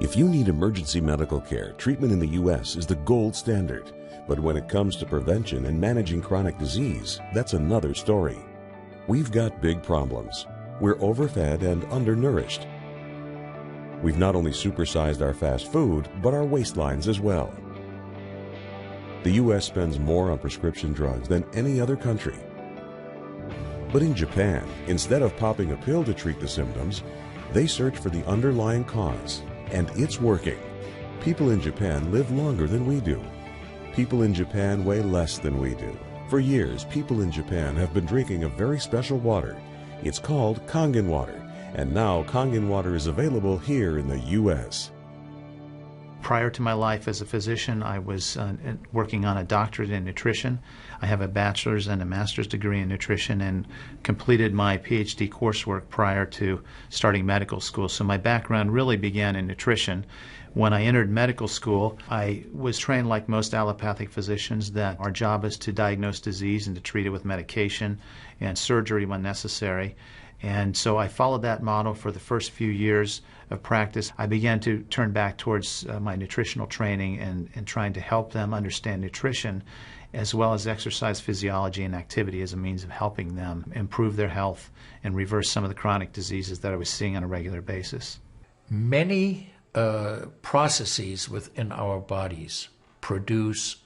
If you need emergency medical care, treatment in the U.S. is the gold standard. But when it comes to prevention and managing chronic disease, that's another story. We've got big problems. We're overfed and undernourished. We've not only supersized our fast food, but our waistlines as well. The U.S. spends more on prescription drugs than any other country. But in Japan, instead of popping a pill to treat the symptoms, they search for the underlying cause, and it's working. People in Japan live longer than we do. People in Japan weigh less than we do. For years, people in Japan have been drinking a very special water. It's called Kangen water, and now Kangen water is available here in the U.S. Prior to my life as a physician, I was working on a doctorate in nutrition. I have a bachelor's and a master's degree in nutrition and completed my PhD coursework prior to starting medical school. So my background really began in nutrition. When I entered medical school, I was trained like most allopathic physicians that our job is to diagnose disease and to treat it with medication and surgery when necessary. And so I followed that model for the first few years of practice. I began to turn back towards my nutritional training and trying to help them understand nutrition as well as exercise physiology and activity as a means of helping them improve their health and reverse some of the chronic diseases that I was seeing on a regular basis. Many processes within our bodies produce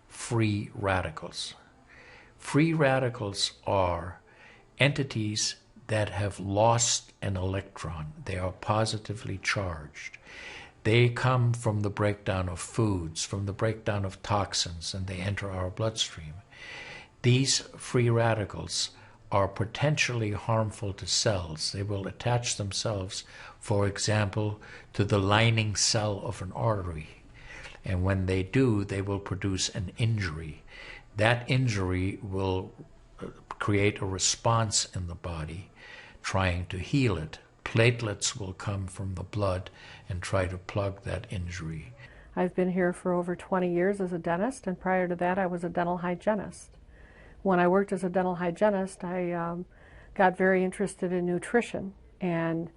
free radicals. Free radicals are entities that have lost an electron. They are positively charged. They come from the breakdown of foods, from the breakdown of toxins, and they enter our bloodstream. These free radicals are potentially harmful to cells. They will attach themselves, for example, to the lining cell of an artery. And when they do, they will produce an injury. That injury will create a response in the body trying to heal it. Platelets will come from the blood and try to plug that injury. I've been here for over 20 years as a dentist, and prior to that I was a dental hygienist. When I worked as a dental hygienist, I got very interested in nutrition and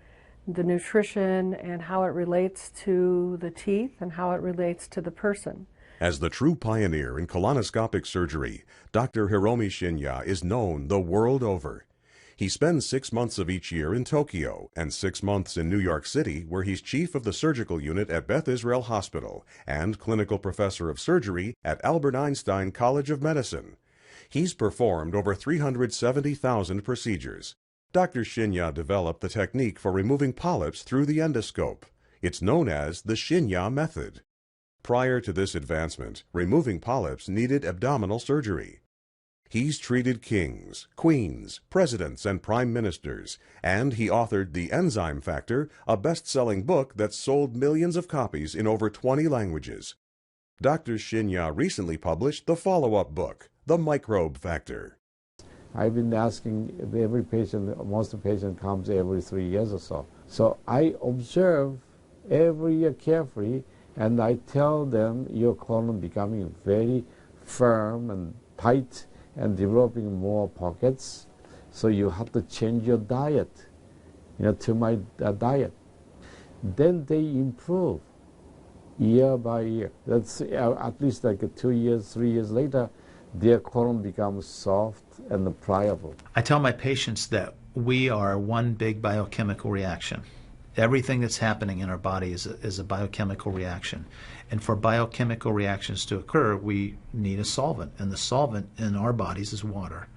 the nutrition and how it relates to the teeth and how it relates to the person. As the true pioneer in colonoscopic surgery, Dr. Hiromi Shinya is known the world over. He spends 6 months of each year in Tokyo and 6 months in New York City, where he's chief of the surgical unit at Beth Israel Hospital and clinical professor of surgery at Albert Einstein College of Medicine. He's performed over 370,000 procedures. Dr. Shinya developed the technique for removing polyps through the endoscope. It's known as the Shinya method. Prior to this advancement, removing polyps needed abdominal surgery. He's treated kings, queens, presidents, and prime ministers, and he authored The Enzyme Factor, a best-selling book that sold millions of copies in over 20 languages. Dr. Shinya recently published the follow-up book, The Microbe Factor. I've been asking every patient, most patient comes every 3 years or so. So I observe every year carefully, and I tell them your colon becoming very firm and tight and developing more pockets, so you have to change your diet, to my diet. Then they improve year by year. That's at least like 2 years, 3 years later, their colon becomes soft and pliable. I tell my patients that we are one big biochemical reaction. Everything that's happening in our body is a biochemical reaction. And for biochemical reactions to occur, we need a solvent. And the solvent in our bodies is water.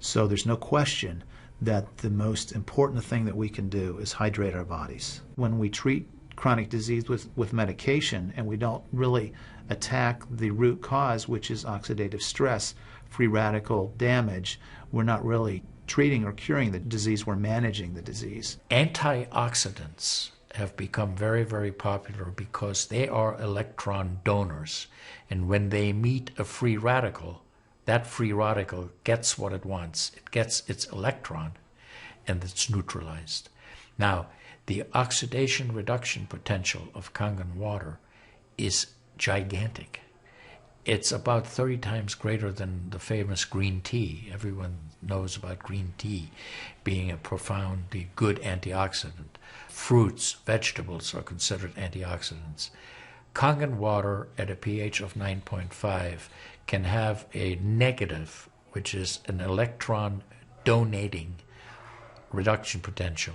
So there's no question that the most important thing that we can do is hydrate our bodies. When we treat chronic disease with medication and we don't really attack the root cause, which is oxidative stress, free radical damage, we're not really treating or curing the disease, we're managing the disease. Antioxidants have become very, very popular because they are electron donors. And when they meet a free radical, that free radical gets what it wants. It gets its electron and it's neutralized. Now, the oxidation reduction potential of Kangen water is gigantic. It's about 30 times greater than the famous green tea. Everyone knows about green tea being a profoundly good antioxidant. fruits, vegetables are considered antioxidants. Kangen water at a pH of 9.5 can have a negative, which is an electron donating reduction potential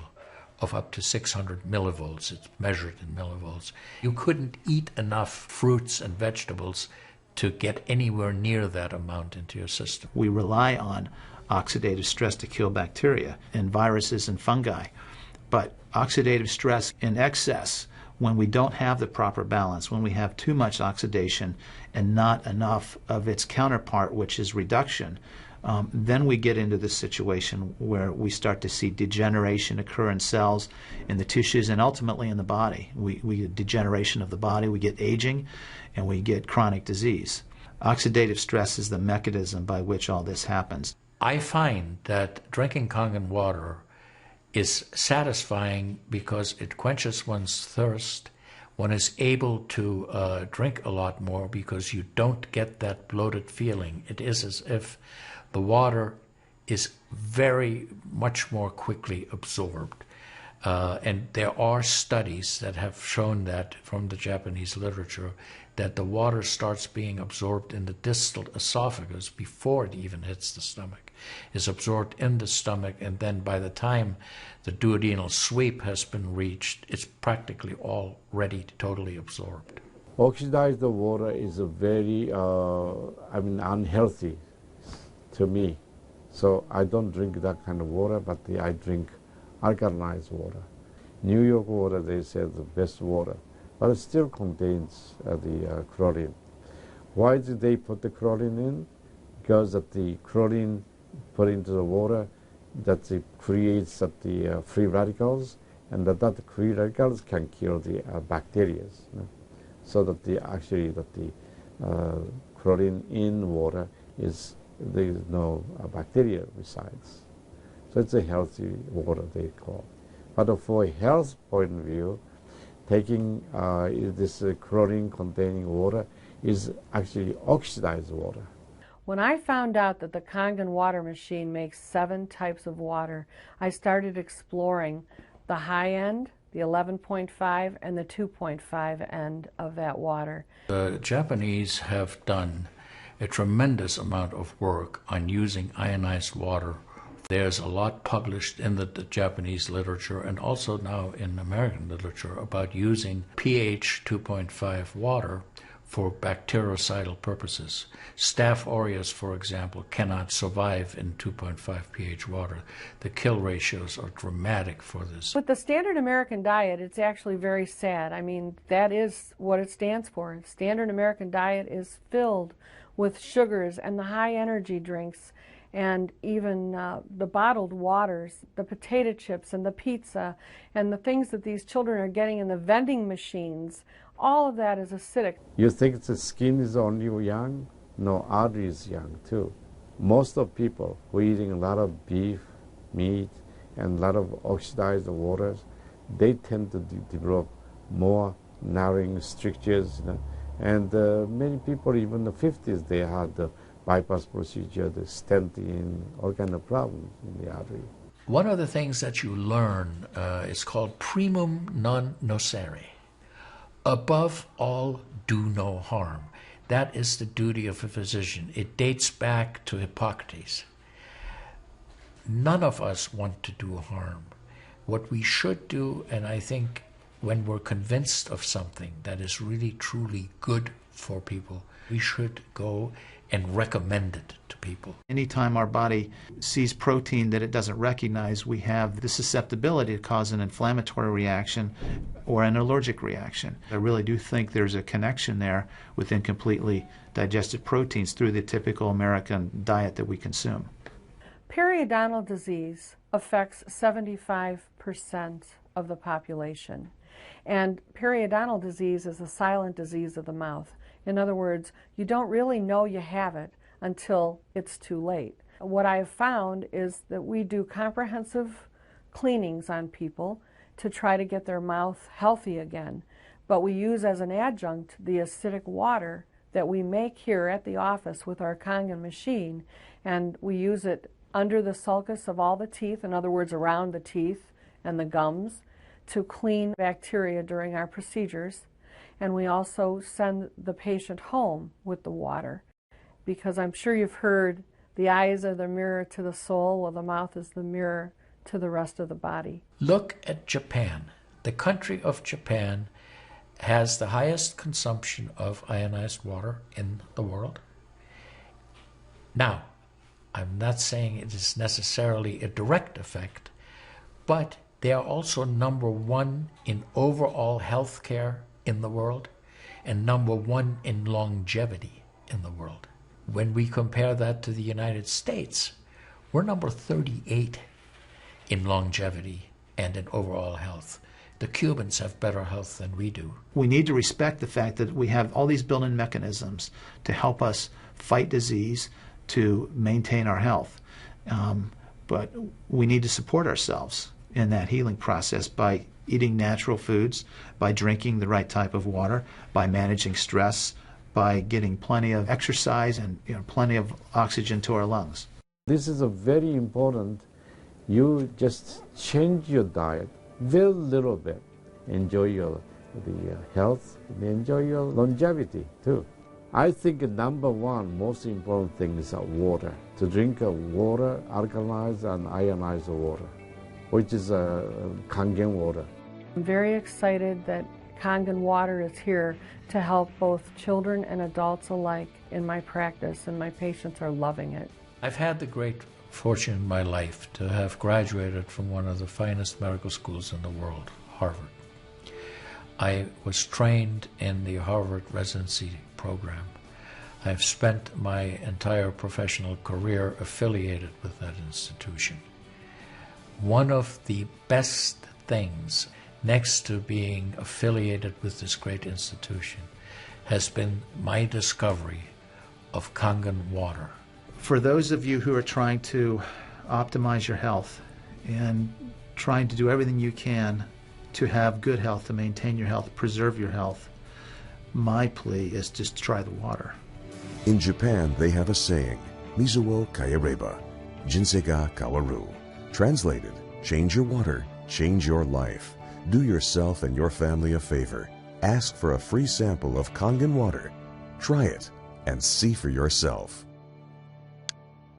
of up to 600 millivolts. It's measured in millivolts. You couldn't eat enough fruits and vegetables to get anywhere near that amount into your system. We rely on oxidative stress to kill bacteria and viruses and fungi. But oxidative stress in excess, when we don't have the proper balance, when we have too much oxidation and not enough of its counterpart, which is reduction, then we get into this situation where we start to see degeneration occur in cells, in the tissues, and ultimately in the body. We get degeneration of the body, we get aging, and we get chronic disease. Oxidative stress is the mechanism by which all this happens. I find that drinking Kangen water is satisfying because it quenches one's thirst. One is able to drink a lot more because you don't get that bloated feeling. It is as if the water is very much more quickly absorbed. And there are studies that have shown that from the Japanese literature that the water starts being absorbed in the distal esophagus before it even hits the stomach. Is absorbed in the stomach, and then by the time the duodenal sweep has been reached, it's practically already totally absorbed. Oxidized water is a very, unhealthy to me. So I don't drink that kind of water, but I drink alkalinized water. New York water, they say, the best water, but it still contains the chlorine. Why did they put the chlorine in? Because that the chlorine put into the water, that it creates the free radicals, and that free radicals can kill the bacteria. So that the chlorine in water is, there is no bacteria resides. So it's a healthy water, they call. But for a health point of view, taking this chlorine containing water is actually oxidized water. When I found out that the Kangen water machine makes 7 types of water, I started exploring the high end, the 11.5, and the 2.5 end of that water. The Japanese have done a tremendous amount of work on using ionized water. There's a lot published in the Japanese literature and also now in American literature about using pH 2.5 water for bactericidal purposes. Staph aureus, for example, cannot survive in 2.5 pH water. The kill ratios are dramatic for this. With the standard American diet, it's actually very sad. I mean, that is what it stands for. Standard American diet is filled with sugars and the high energy drinks and even the bottled waters, the potato chips and the pizza and the things that these children are getting in the vending machines. All of that is acidic. You think the skin is only young? No, artery is young too. Most of people who are eating a lot of beef, meat, and a lot of oxidized waters, they tend to develop more narrowing strictures. And many people, even in the 50s, they had the bypass procedure, the stenting, all kind of problems in the artery. One of the things that you learn is called primum non nocere. Above all, do no harm. That is the duty of a physician. It dates back to Hippocrates. None of us want to do harm. What we should do, and I think when we're convinced of something that is really truly good for people, we should go and recommend it to people. Anytime our body sees protein that it doesn't recognize, we have the susceptibility to cause an inflammatory reaction or an allergic reaction. I really do think there's a connection there with incompletely digested proteins through the typical American diet that we consume. Periodontal disease affects 75% of the population. And periodontal disease is a silent disease of the mouth. In other words, you don't really know you have it until it's too late. What I have found is that we do comprehensive cleanings on people to try to get their mouth healthy again. But we use as an adjunct the acidic water that we make here at the office with our Kangen machine, and we use it under the sulcus of all the teeth, in other words, around the teeth and the gums, to clean bacteria during our procedures, and we also send the patient home with the water, because I'm sure you've heard the eyes are the mirror to the soul, while the mouth is the mirror to the rest of the body. Look at Japan. The country of Japan has the highest consumption of ionized water in the world. Now, I'm not saying it is necessarily a direct effect, but they are also number one in overall health care in the world and number one in longevity in the world. When we compare that to the United States, we're number 38 in longevity and in overall health. The Cubans have better health than we do. We need to respect the fact that we have all these built-in mechanisms to help us fight disease, to maintain our health. But we need to support ourselves in that healing process by eating natural foods, by drinking the right type of water, by managing stress, by getting plenty of exercise and plenty of oxygen to our lungs. This is a very important. You just change your diet very little bit. Enjoy the health, enjoy your longevity too. I think number one most important thing is water. To drink water, alkalized and ionized water, which is Kangen water. I'm very excited that Kangen water is here to help both children and adults alike in my practice, and my patients are loving it. I've had the great fortune in my life to have graduated from one of the finest medical schools in the world, Harvard. I was trained in the Harvard residency program. I've spent my entire professional career affiliated with that institution. One of the best things, next to being affiliated with this great institution, has been my discovery of Kangen water. For those of you who are trying to optimize your health and trying to do everything you can to have good health, to maintain your health, preserve your health, my plea is just try the water. In Japan, they have a saying, Mizuo kayareba, jinsei ga kawaru. Translated, change your water, change your life. Do yourself and your family a favor. Ask for a free sample of Kangen water. Try it and see for yourself.